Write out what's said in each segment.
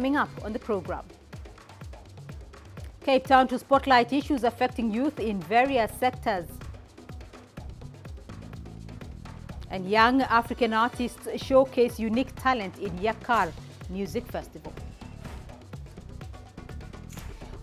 coming up on the program. Cape Town to spotlight issues affecting youth in various sectors. And young African artists showcase unique talent in Yakar Music Festival.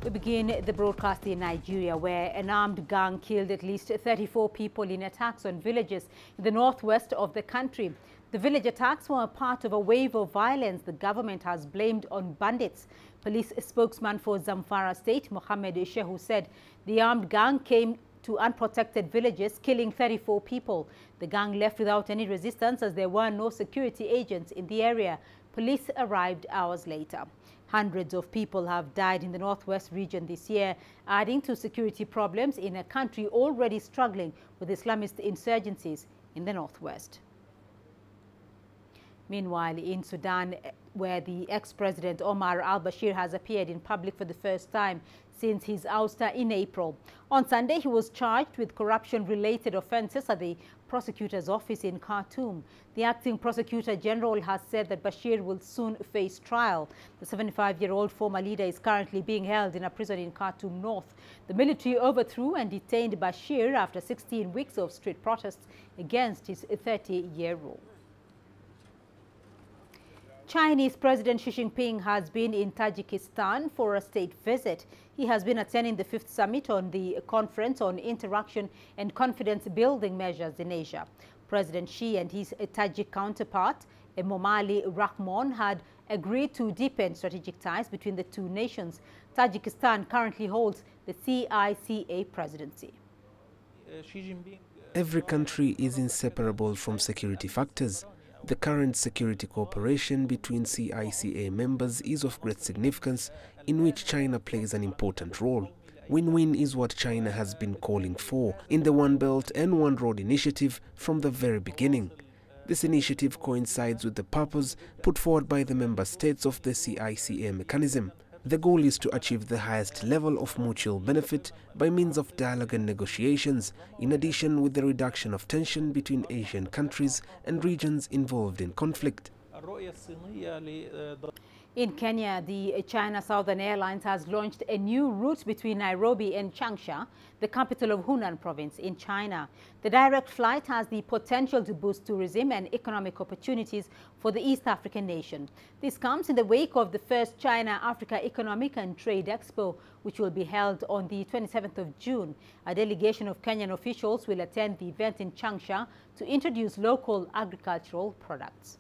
We begin the broadcast in Nigeria, where an armed gang killed at least 34 people in attacks on villages in the northwest of the country. The village attacks were part of a wave of violence the government has blamed on bandits. Police spokesman for Zamfara State, Mohammed Shehu, said the armed gang came to unprotected villages, killing 34 people. The gang left without any resistance as there were no security agents in the area. Police arrived hours later. Hundreds of people have died in the northwest region this year, adding to security problems in a country already struggling with Islamist insurgencies in the northwest. Meanwhile, in Sudan, where the ex-president Omar al-Bashir has appeared in public for the first time since his ouster in April. On Sunday, he was charged with corruption-related offences at the prosecutor's office in Khartoum. The acting prosecutor general has said that Bashir will soon face trial. The 75-year-old former leader is currently being held in a prison in Khartoum North. The military overthrew and detained Bashir after 16 weeks of street protests against his 30-year rule. Chinese President Xi Jinping has been in Tajikistan for a state visit. He has been attending the 5th summit on the Conference on Interaction and Confidence-Building Measures in Asia. President Xi and his Tajik counterpart, Emomali Rahmon, had agreed to deepen strategic ties between the two nations. Tajikistan currently holds the CICA presidency. Every country is inseparable from security factors. The current security cooperation between CICA members is of great significance, in which China plays an important role. Win-win is what China has been calling for in the One Belt and One Road initiative from the very beginning. This initiative coincides with the purpose put forward by the member states of the CICA mechanism. The goal is to achieve the highest level of mutual benefit by means of dialogue and negotiations, in addition with the reduction of tension between Asian countries and regions involved in conflict. In Kenya, the China Southern Airlines has launched a new route between Nairobi and Changsha, the capital of Hunan province in China. The direct flight has the potential to boost tourism and economic opportunities for the East African nation. This comes in the wake of the first China-Africa Economic and Trade Expo, which will be held on the 27th of June. A delegation of Kenyan officials will attend the event in Changsha to introduce local agricultural products.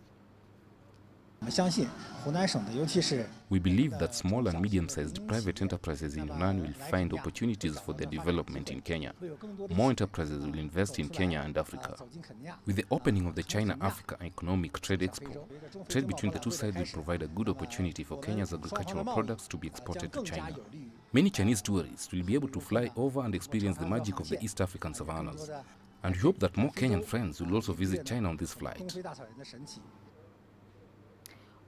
We believe that small and medium-sized private enterprises in Hunan will find opportunities for their development in Kenya. More enterprises will invest in Kenya and Africa. With the opening of the China-Africa Economic Trade Expo, trade between the two sides will provide a good opportunity for Kenya's agricultural products to be exported to China. Many Chinese tourists will be able to fly over and experience the magic of the East African savannas. And we hope that more Kenyan friends will also visit China on this flight.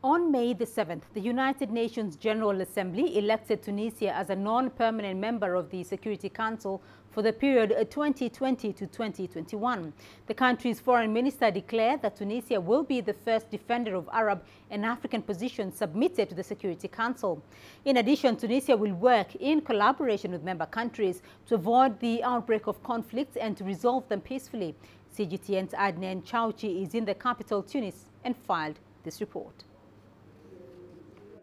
On May the 7th, the United Nations General Assembly elected Tunisia as a non-permanent member of the Security Council for the period 2020 to 2021. The country's foreign minister declared that Tunisia will be the first defender of Arab and African positions submitted to the Security Council. In addition, Tunisia will work in collaboration with member countries to avoid the outbreak of conflicts and to resolve them peacefully. CGTN's Adnan Chauchi is in the capital, Tunis, and filed this report.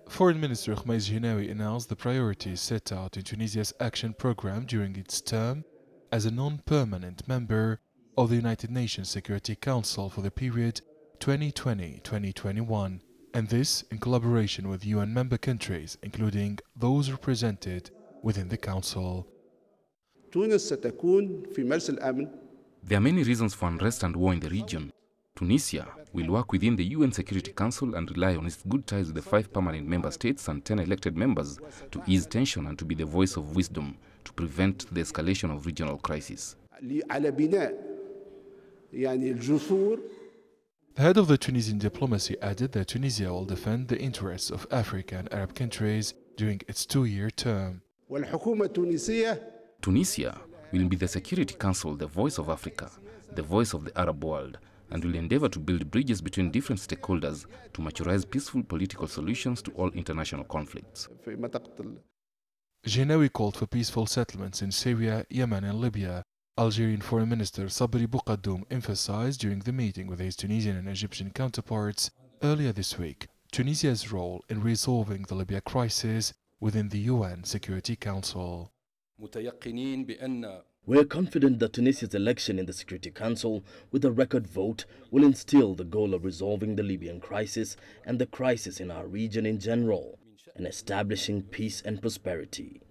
Foreign Minister Changsha NAIROBI announced the priorities set out in Tunisia's action program during its term as a non-permanent member of the United Nations Security Council for the period 2020-2021, and this in collaboration with UN member countries, including those represented within the Council. There are many reasons for unrest and war in the region. Tunisia will work within the UN Security Council and rely on its good ties with the 5 permanent member states and 10 elected members to ease tension and to be the voice of wisdom to prevent the escalation of regional crises. The head of the Tunisian diplomacy added that Tunisia will defend the interests of Africa and Arab countries during its 2-year term. Tunisia will be the Security Council, the voice of Africa, the voice of the Arab world, and will endeavor to build bridges between different stakeholders to maturize peaceful political solutions to all international conflicts. Genawi called for peaceful settlements in Syria, Yemen and Libya. Algerian Foreign Minister Sabri Boukaddoum emphasized during the meeting with his Tunisian and Egyptian counterparts earlier this week Tunisia's role in resolving the Libya crisis within the UN Security Council. We are confident that Tunisia's election in the Security Council with a record vote will instill the goal of resolving the Libyan crisis and the crisis in our region in general, and establishing peace and prosperity.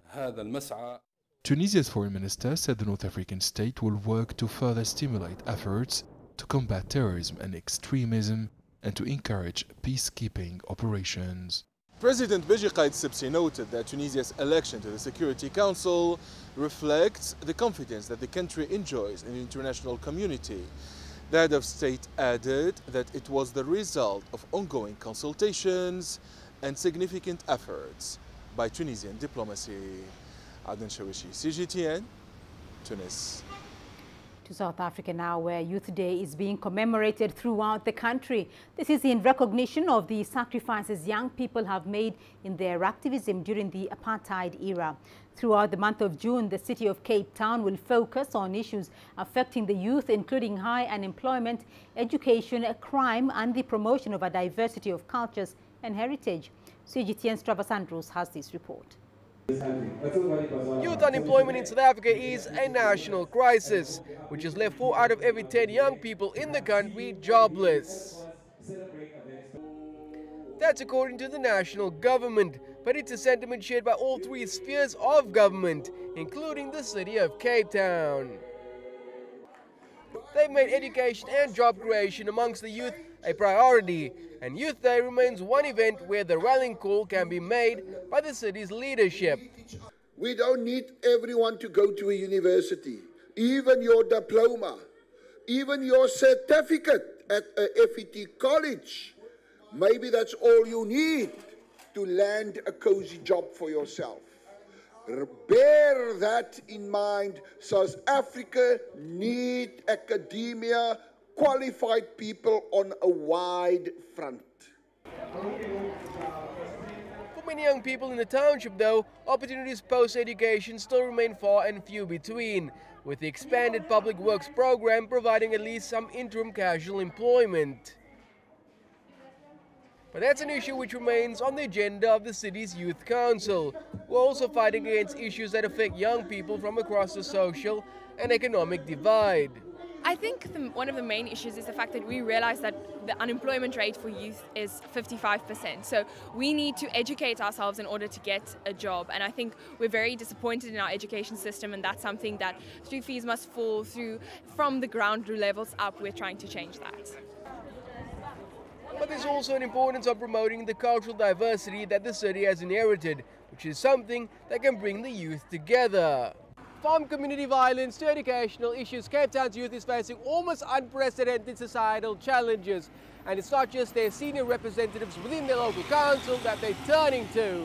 Tunisia's foreign minister said the North African state will work to further stimulate efforts to combat terrorism and extremism and to encourage peacekeeping operations. President Beji Qaid Sibsi noted that Tunisia's election to the Security Council reflects the confidence that the country enjoys in the international community. The head of state added that it was the result of ongoing consultations and significant efforts by Tunisian diplomacy. Adnan Shawishi, CGTN, Tunis. To South Africa now, where Youth Day is being commemorated throughout the country. This is in recognition of the sacrifices young people have made in their activism during the apartheid era. Throughout the month of June, the city of Cape Town will focus on issues affecting the youth, including high unemployment, education, crime, and the promotion of a diversity of cultures and heritage. CGTN's Travis Andrews has this report. Youth unemployment in South Africa is a national crisis, which has left 4 out of every 10 young people in the country jobless. That's according to the national government, but it's a sentiment shared by all 3 spheres of government, including the city of Cape Town. They've made education and job creation amongst the youth a priority, and Youth Day remains one event where the rallying call can be made by the city's leadership. We don't need everyone to go to a university. Even your diploma, even your certificate at a FET college, maybe that's all you need to land a cozy job for yourself. Bear that in mind. South Africa needs academia, qualified people on a wide front. For many young people in the township, though, opportunities post-education still remain far and few between, with the expanded public works program providing at least some interim casual employment. But that's an issue which remains on the agenda of the city's Youth Council, who are also fighting against issues that affect young people from across the social and economic divide. I think one of the main issues is the fact that we realize that the unemployment rate for youth is 55%. So we need to educate ourselves in order to get a job. And I think we're very disappointed in our education system, and that's something that through fees must fall through from the ground levels up. We're trying to change that. But there's also an importance of promoting the cultural diversity that the city has inherited, which is something that can bring the youth together. From community violence to educational issues, Cape Town's youth is facing almost unprecedented societal challenges. And it's not just their senior representatives within their local council that they're turning to.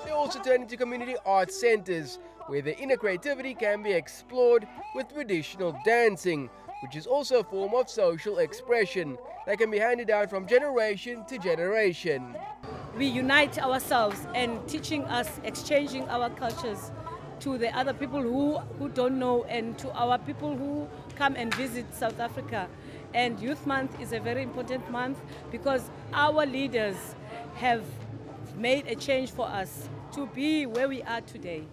They also turn into community arts centres, where their inner creativity can be explored with traditional dancing, which is also a form of social expression that can be handed down from generation to generation. We unite ourselves and teaching us, exchanging our cultures to the other people who don't know, and to our people who come and visit South Africa. And Youth Month is a very important month because our leaders have made a change for us to be where we are today.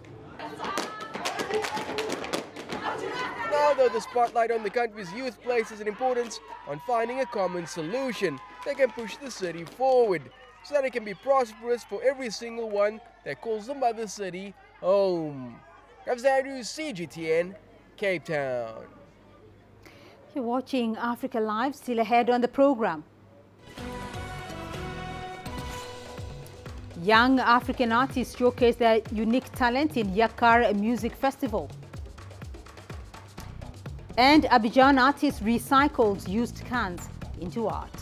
Now, though, the spotlight on the country's youth places an importance on finding a common solution that can push the city forward, so that it can be prosperous for every single one that calls the mother city home. Kavzadu, CGTN, Cape Town. You're watching Africa Live, still ahead on the program. Young African artists showcase their unique talent in Yakar Music Festival. And Abidjan artist recycles used cans into art.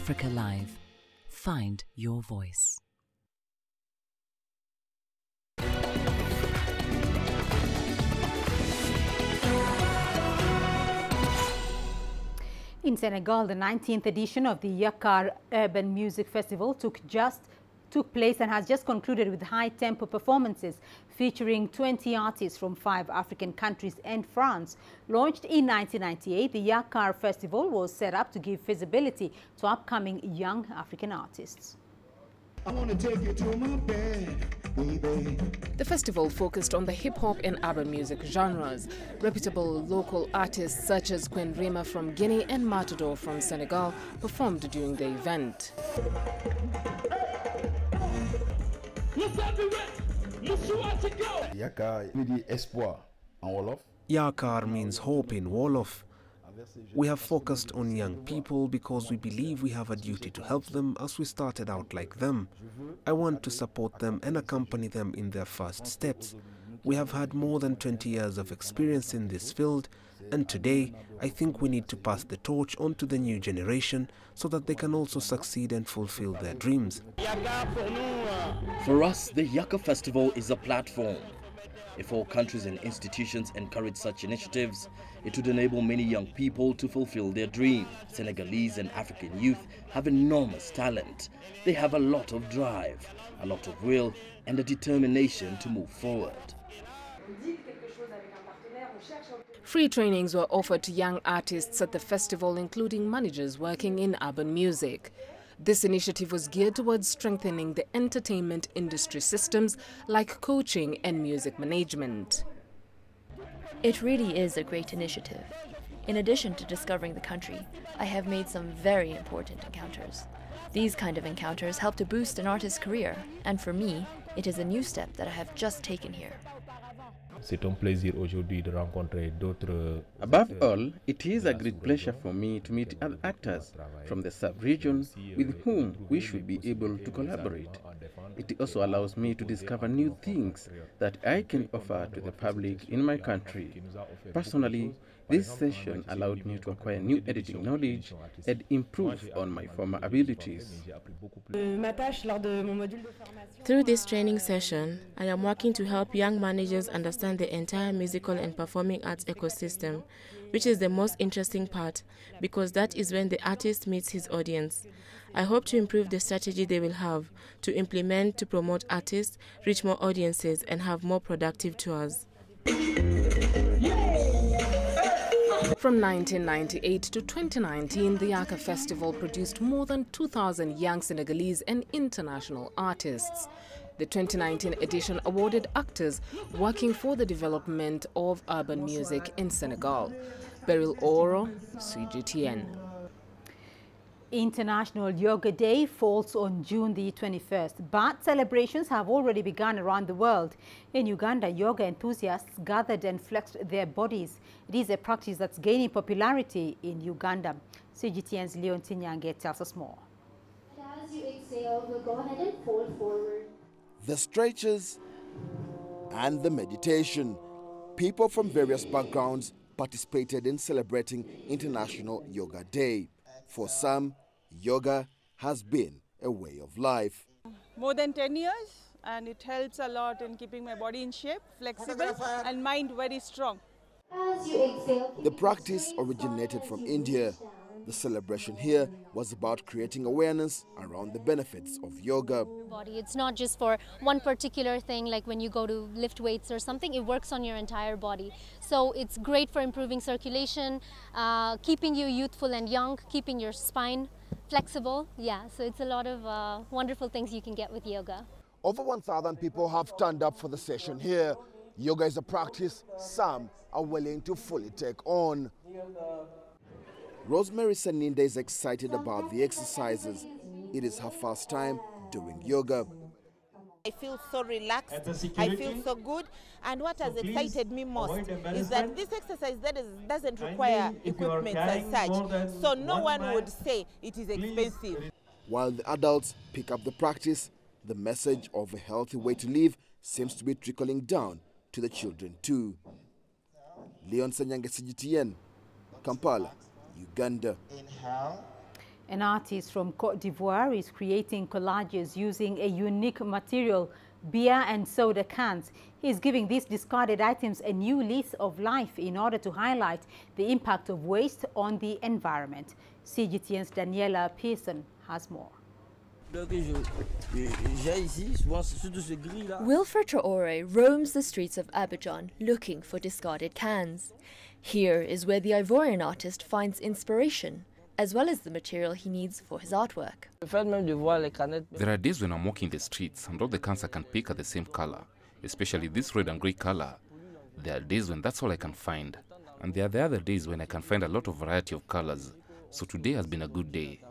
Africa Live. Find your voice. In Senegal, the 19th edition of the Yakar Urban Music Festival took place and has just concluded with high-tempo performances featuring 20 artists from 5 African countries and France. Launched in 1998, the Yakar Festival was set up to give visibility to upcoming young African artists. I wanna take you to my bed, baby. The festival focused on the hip-hop and urban music genres. Reputable local artists such as Queen Rima from Guinea and Matador from Senegal performed during the event. Yakar means hope in Wolof. We have focused on young people because we believe we have a duty to help them as we started out like them. I want to support them and accompany them in their first steps. We have had more than 20 years of experience in this field, and today I think we need to pass the torch on to the new generation so that they can also succeed and fulfill their dreams. For us, the Yakar Festival is a platform. If all countries and institutions encourage such initiatives, it would enable many young people to fulfill their dreams. Senegalese and African youth have enormous talent. They have a lot of drive, a lot of will, and a determination to move forward. Free trainings were offered to young artists at the festival, including managers working in urban music. This initiative was geared towards strengthening the entertainment industry systems like coaching and music management. It really is a great initiative. In addition to discovering the country, I have made some very important encounters. These kind of encounters help to boost an artist's career, and for me, it is a new step that I have just taken here. Above all, it is a great pleasure for me to meet other actors from the sub-region with whom we should be able to collaborate. It also allows me to discover new things that I can offer to the public in my country. Personally, this session allowed me to acquire new editing knowledge and improve on my former abilities. Through this training session, I am working to help young managers understand the entire musical and performing arts ecosystem, which is the most interesting part, because that is when the artist meets his audience. I hope to improve the strategy they will have to implement to promote artists, reach more audiences, and have more productive tours. From 1998 to 2019, the Yakar Festival produced more than 2,000 young Senegalese and international artists. The 2019 edition awarded actors working for the development of urban music in Senegal. Beryl Oro, CGTN. International Yoga Day falls on June the 21st, but celebrations have already begun around the world. In Uganda, yoga enthusiasts gathered and flexed their bodies. It is a practice that's gaining popularity in Uganda. CGTN's Leon Tinyange tells us more. As you exhale, we'll go ahead and fold forward. The stretches and the meditation. People from various backgrounds participated in celebrating International Yoga Day. For some, yoga has been a way of life. More than 10 years, and it helps a lot in keeping my body in shape, flexible, and mind very strong. As you exhale, the practice originated from India. The celebration here was about creating awareness around the benefits of yoga. It's not just for one particular thing, like when you go to lift weights or something, it works on your entire body. So it's great for improving circulation, keeping you youthful and young, keeping your spine flexible. Yeah, so it's a lot of wonderful things you can get with yoga. Over 1,000 people have turned up for the session here. Yoga is a practice some are willing to fully take on. Rosemary Saninda is excited about the exercises. It is her first time doing yoga. I feel so relaxed, I feel so good, and what has excited me most is that this exercise doesn't require equipment as such, so no one would say it is expensive. While the adults pick up the practice, the message of a healthy way to live seems to be trickling down to the children too. Leon Sanyange, CGTN, Kampala, Uganda. An artist from Côte d'Ivoire is creating collages using a unique material, beer and soda cans. He is giving these discarded items a new lease of life in order to highlight the impact of waste on the environment. CGTN's Daniela Pearson has more. Wilfred Traoré roams the streets of Abidjan looking for discarded cans. Here is where the Ivorian artist finds inspiration, as well as the material he needs for his artwork. There are days when I'm walking the streets and all the cans I can pick are the same color, especially this red and grey color. There are days when that's all I can find, and there are the other days when I can find a lot of variety of colors. So today has been a good day.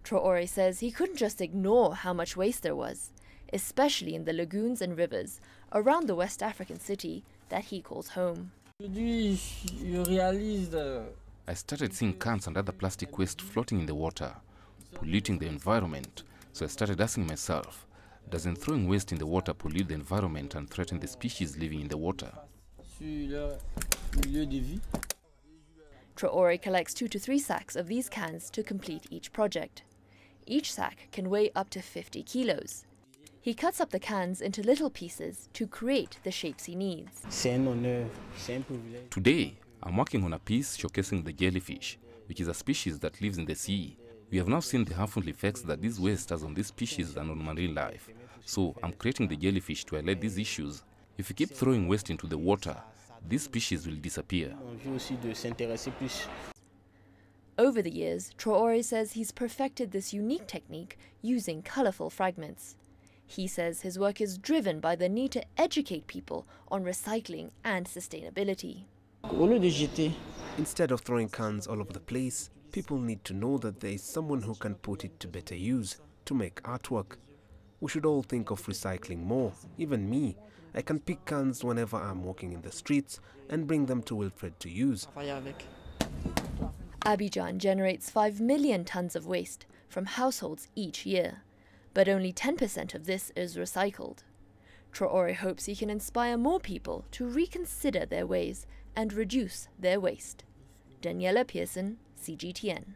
Traoré says he couldn't just ignore how much waste there was, especially in the lagoons and rivers around the West African city that he calls home. I started seeing cans and other plastic waste floating in the water, polluting the environment. So I started asking myself, doesn't throwing waste in the water pollute the environment and threaten the species living in the water? Traoré collects 2 to 3 sacks of these cans to complete each project. Each sack can weigh up to 50 kilos. He cuts up the cans into little pieces to create the shapes he needs. Today, I'm working on a piece showcasing the jellyfish, which is a species that lives in the sea. We have now seen the harmful effects that this waste has on this species and on marine life. So I'm creating the jellyfish to highlight these issues. If we keep throwing waste into the water, this species will disappear. Over the years, Traoré says he's perfected this unique technique using colorful fragments. He says his work is driven by the need to educate people on recycling and sustainability. Instead of throwing cans all over the place, people need to know that there is someone who can put it to better use, to make artwork. We should all think of recycling more. Even me, I can pick cans whenever I'm walking in the streets and bring them to Wilfred to use. Abidjan generates 5 million tons of waste from households each year, but only 10% of this is recycled. Traoré hopes he can inspire more people to reconsider their ways and reduce their waste. Daniela Pearson, CGTN.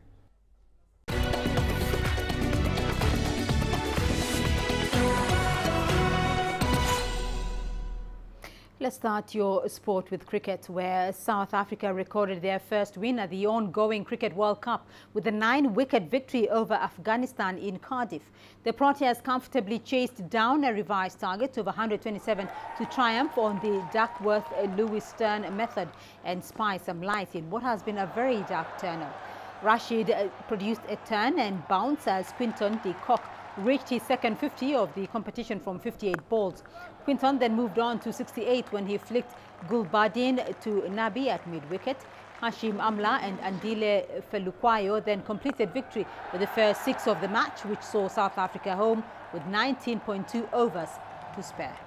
Let's start your sport with cricket, where South Africa recorded their first win at the ongoing Cricket World Cup with a 9-wicket victory over Afghanistan in Cardiff. The Proteas comfortably chased down a revised target of 127 to triumph on the Duckworth-Lewis Stern method and spy some light in what has been a very dark turnout. Rashid produced a turn and bounce as Quinton de Kock reached his second 50 of the competition from 58 balls. Quinton then moved on to 68 when he flicked Gulbadin to Nabi at mid-wicket. Hashim Amla and Andile Felukwayo then completed victory with the first 6 of the match, which saw South Africa home with 19.2 overs to spare.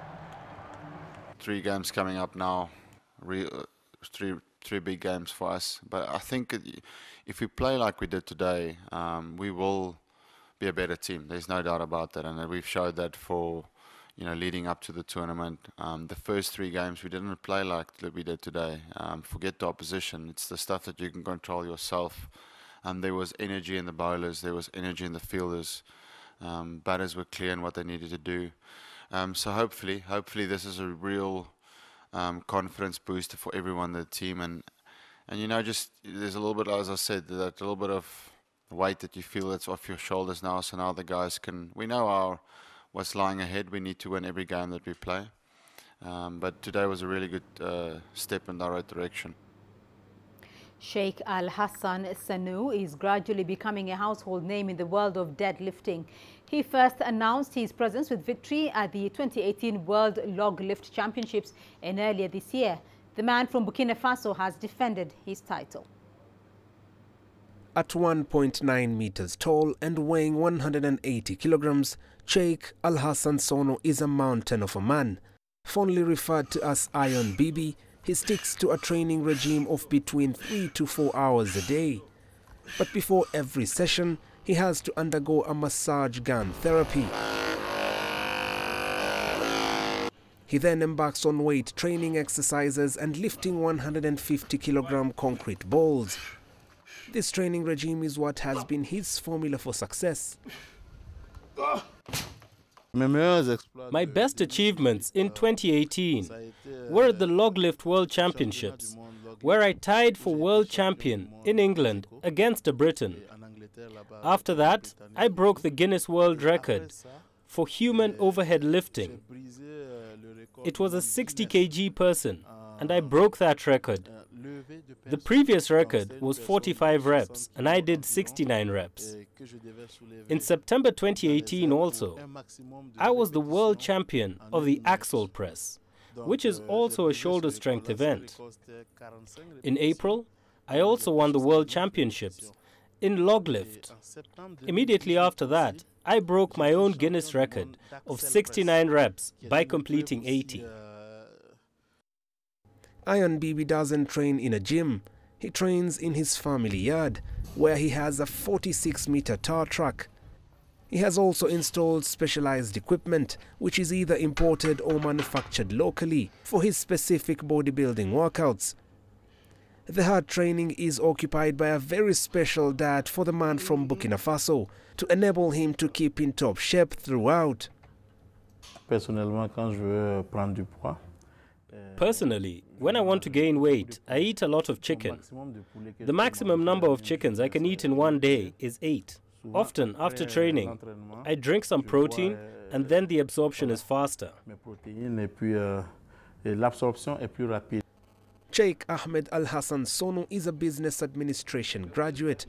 3 games coming up now, three big games for us. But I think if we play like we did today, we will be a better team. There's no doubt about that, and we've showed that for leading up to the tournament. The first 3 games we didn't play like we did today. Forget the opposition. It's the stuff that you can control yourself. There was energy in the bowlers. There was energy in the fielders. Batters were clear in what they needed to do. So hopefully this is a real confidence booster for everyone in the team. And just there's a little bit, as I said, that a little bit of weight that you feel that's off your shoulders now. So now the guys we know what's lying ahead. We need to win every game that we play. But today was a really good step in the right direction. Sheikh Al Hassan Sanu is gradually becoming a household name in the world of deadlifting. He first announced his presence with victory at the 2018 World Log Lift Championships and earlier this year. The man from Burkina Faso has defended his title. At 1.9 meters tall and weighing 180 kilograms, Sheikh Al Hassan Sono is a mountain of a man. Fondly referred to as Iron Bibi, he sticks to a training regime of between 3 to 4 hours a day. But before every session, he has to undergo a massage gun therapy. He then embarks on weight training exercises and lifting 150-kilogram concrete balls. This training regime is what has been his formula for success. My best achievements in 2018 were at the log lift World Championships, where I tied for world champion in England against a Briton. After that, I broke the Guinness World Record for human overhead lifting. It was a 60 kg person, and I broke that record. The previous record was 45 reps, and I did 69 reps. In September 2018 also, I was the world champion of the axle press, which is also a shoulder strength event. In April, I also won the world championships in log lift. Immediately after that, I broke my own Guinness record of 69 reps by completing 80. Ayon Bibi doesn't train in a gym. He trains in his family yard, where he has a 46-meter tar track. He has also installed specialized equipment, which is either imported or manufactured locally for his specific bodybuilding workouts. The hard training is occupied by a very special diet for the man from Burkina Faso to enable him to keep in top shape throughout. Personally, when I want to gain weight, I eat a lot of chicken. The maximum number of chickens I can eat in one day is 8. Often, after training, I drink some protein and then the absorption is faster. Sheikh Ahmed Al Hassan Sonu is a business administration graduate,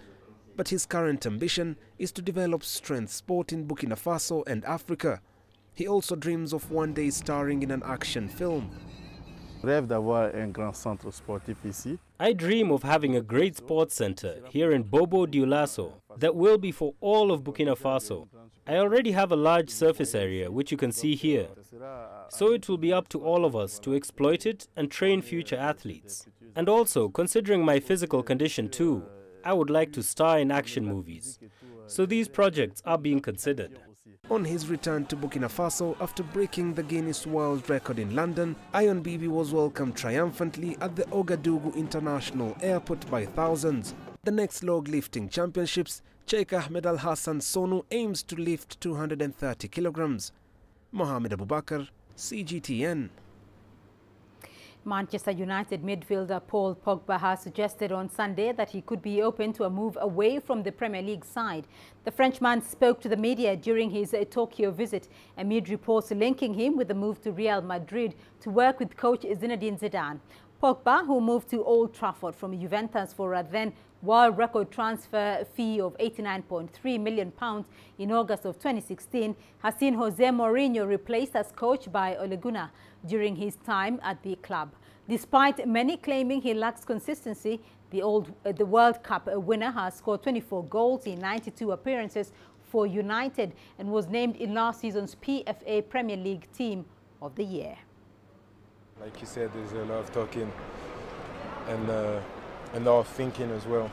but his current ambition is to develop strength sport in Burkina Faso and Africa. He also dreams of one day starring in an action film. I dream of having a great sports center here in Bobo Dioulasso that will be for all of Burkina Faso. I already have a large surface area, which you can see here. So it will be up to all of us to exploit it and train future athletes. And also, considering my physical condition too, I would like to star in action movies. So these projects are being considered. On his return to Burkina Faso after breaking the Guinness World Record in London, Ayon Bibi was welcomed triumphantly at the Ouagadougou International Airport by thousands. The next log lifting championships, Sheikh Ahmed Al Hassan Sonu aims to lift 230 kilograms. Mohamed Abubakar, CGTN. Manchester United midfielder Paul Pogba has suggested on Sunday that he could be open to a move away from the Premier League side. The Frenchman spoke to the media during his Tokyo visit amid reports linking him with the move to Real Madrid to work with coach Zinedine Zidane. Pogba, who moved to Old Trafford from Juventus for a then world record transfer fee of £89.3 million in August of 2016, has seen Jose Mourinho replaced as coach by Ole Gunnar during his time at the club. Despite many claiming he lacks consistency, the World Cup winner has scored 24 goals in 92 appearances for United and was named in last season's PFA Premier League Team of the Year. Like you said, there's a lot of talking and a lot of thinking as well.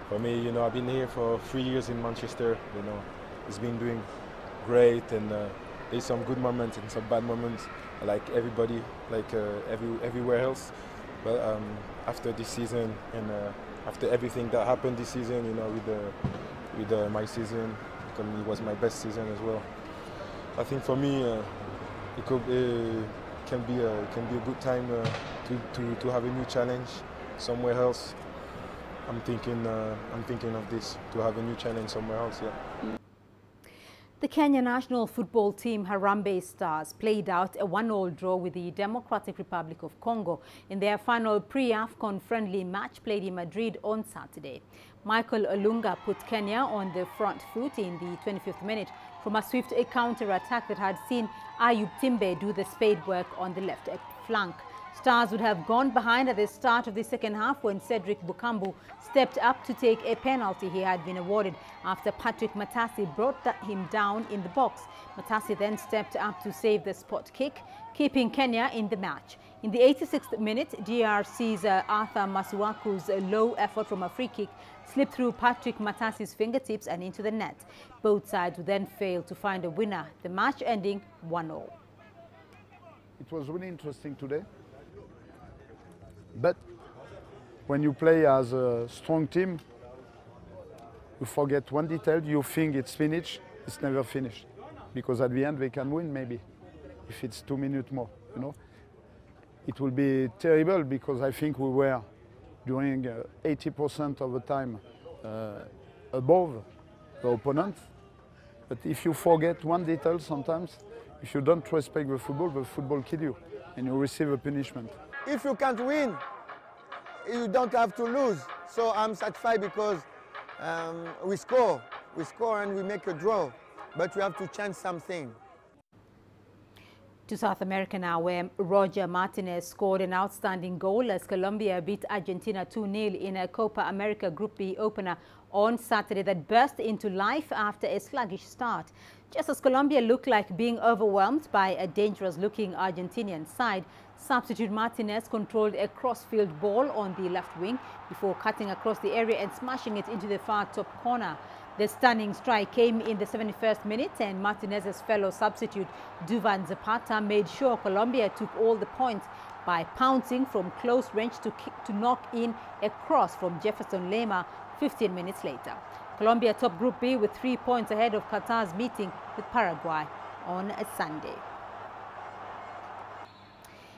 For me, you know, I've been here for 3 years in Manchester. You know, it's been doing great, and there's some good moments and some bad moments, like everybody, like everywhere else. But after this season and after everything that happened this season, you know, with my season, it was my best season as well. I think for me, it can be a good time to have a new challenge somewhere else. I'm thinking of this, to have a new challenge somewhere else. Yeah. The Kenya national football team Harambee Stars played out a 1-1 draw with the Democratic Republic of Congo in their final pre-AFCON friendly match played in Madrid on Saturday. Michael Olunga put Kenya on the front foot in the 25th minute from a swift counter-attack that had seen Ayub Timbe do the spade work on the left flank. Stars would have gone behind at the start of the second half when Cedric Bukambu stepped up to take a penalty he had been awarded after Patrick Matasi brought him down in the box. Matasi then stepped up to save the spot kick, keeping Kenya in the match. In the 86th minute, DRC's Arthur Masuaku's low effort from a free kick slipped through Patrick Matasi's fingertips and into the net. Both sides would then fail to find a winner, the match ending 1-0. It was really interesting today. But when you play as a strong team, you forget one detail. You think it's finished. It's never finished. Because at the end, they can win maybe, if it's 2 minutes more, you know. It will be terrible because I think we were, during 80% of the time, above the opponent. But if you forget one detail sometimes, if you don't respect the football kills you, and you receive a punishment. If you can't win, you don't have to lose. So I'm satisfied because we score and we make a draw, but we have to change something. To South America now, where Roger Martinez scored an outstanding goal as Colombia beat Argentina 2-0 in a Copa America Group B opener on Saturday that burst into life after a sluggish start. Just as Colombia looked like being overwhelmed by a dangerous-looking Argentinian side, substitute Martinez controlled a cross-field ball on the left wing before cutting across the area and smashing it into the far top corner. The stunning strike came in the 71st minute, and Martinez's fellow substitute Duvan Zapata made sure Colombia took all the points by pouncing from close range to knock in a cross from Jefferson Lema 15 minutes later. Colombia top Group B with 3 points ahead of Qatar's meeting with Paraguay on a Sunday.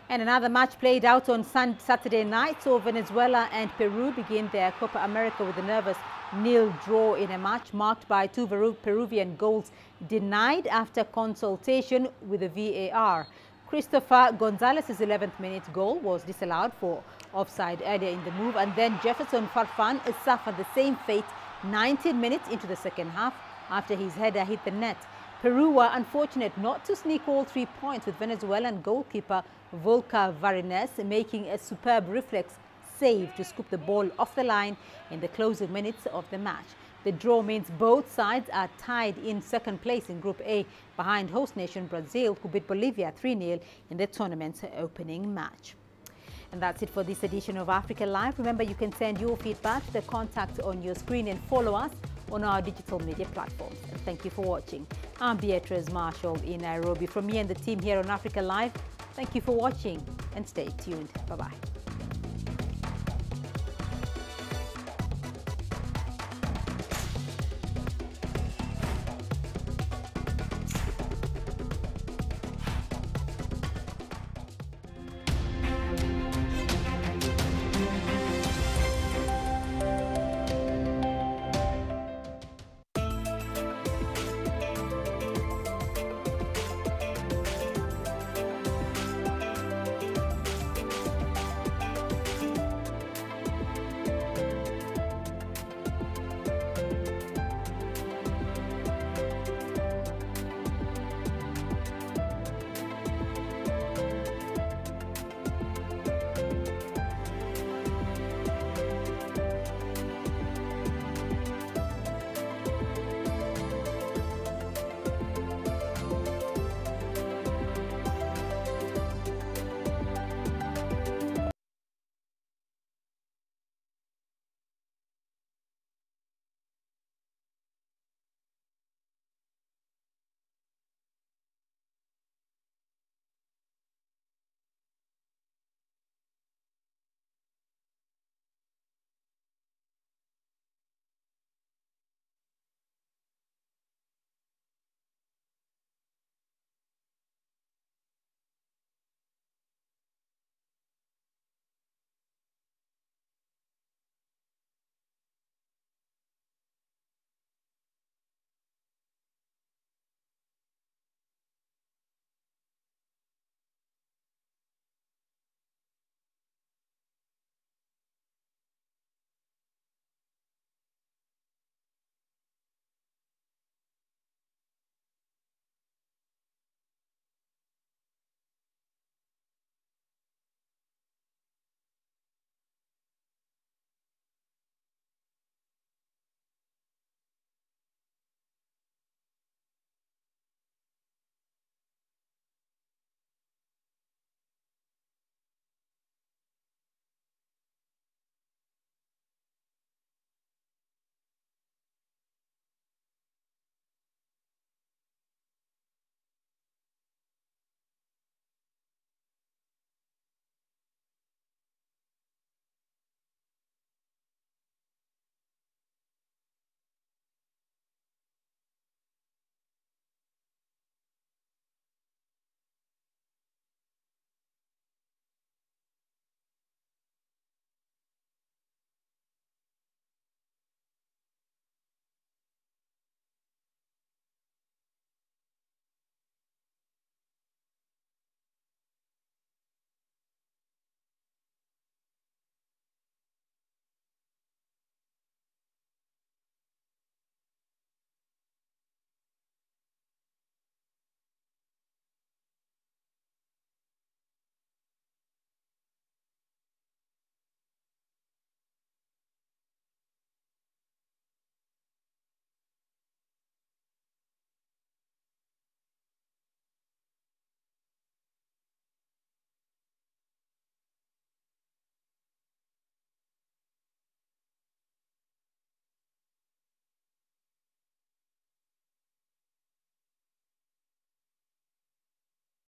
And another match played out on Saturday night, so Venezuela and Peru begin their Copa America with a nervous 0-0 draw in a match marked by 2 Peruvian goals denied after consultation with the VAR. Christopher Gonzalez's 11th minute goal was disallowed for offside earlier in the move, and then Jefferson Farfan suffered the same fate 19 minutes into the second half after his header hit the net. Peru were unfortunate not to sneak all 3 points, with Venezuelan goalkeeper Volca Varines making a superb reflex save to scoop the ball off the line in the closing minutes of the match. The draw means both sides are tied in second place in Group A behind host nation Brazil, who beat Bolivia 3-0 in the tournament's opening match. And that's it for this edition of Africa Live. Remember, you can send your feedback to the contact on your screen and follow us on our digital media platforms. And thank you for watching. I'm Beatrice Marshall in Nairobi. From me and the team here on Africa Live, thank you for watching and stay tuned. Bye-bye.